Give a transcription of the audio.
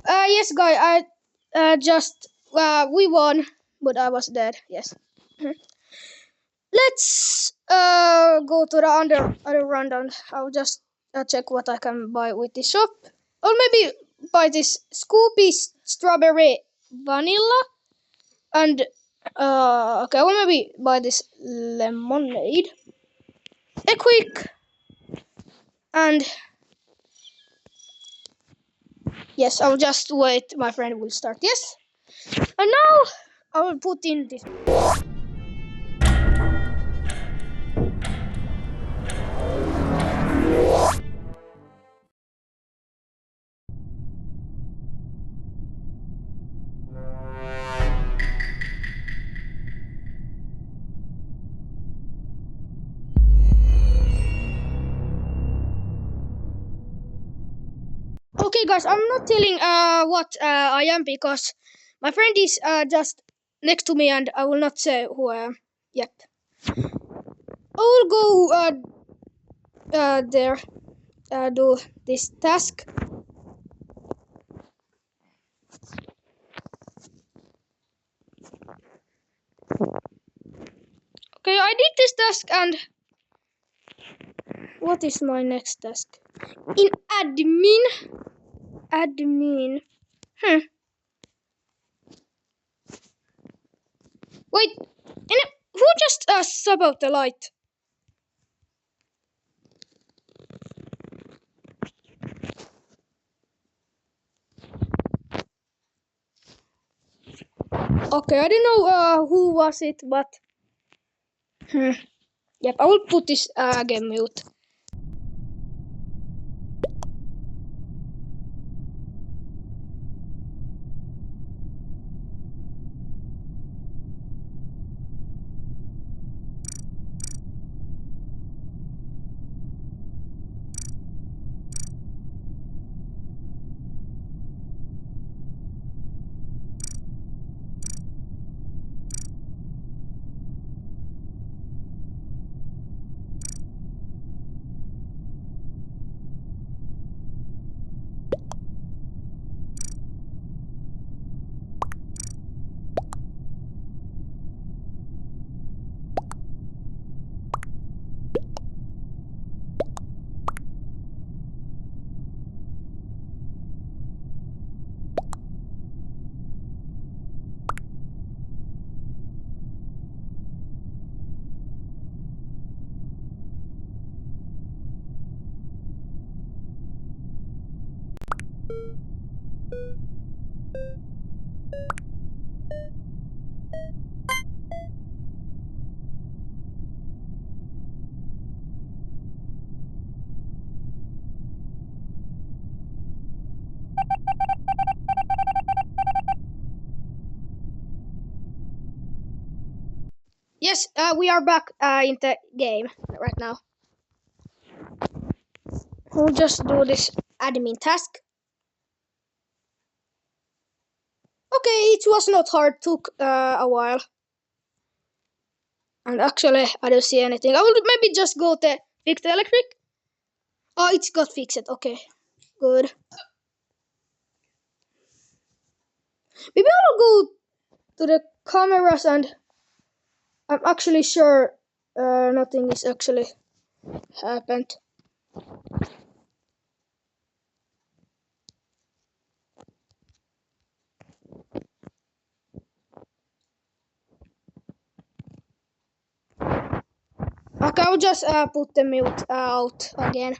Yes, guy. I just we won, but I was dead. Yes. Let's go to the other rundown. I'll just check what I can buy with the shop, or maybe buy this Scoopy strawberry vanilla, and okay, or maybe buy this lemonade. A quick and yes, I'll just wait. My friend will start. Yes, and now I will put in this. Okay, guys, I'm not telling what I am because my friend is just next to me, and I will not say who I am. Yep. I will go there do this task. Okay, I did this task, and what is my next task? In admin. Admin. Wait, who just sub out the light? Okay, I don't know who was it, but yep, I will put this game mute. Yes, we are back in the game right now. We'll just do this admin task. Okay, it was not hard, took a while. And actually, I don't see anything. I will maybe just go to fix the electric. Oh, it's got fixed. Okay, good. Maybe I will go to the cameras, and I'm actually sure nothing is actually happened. Okay, I'll just put the mute out again.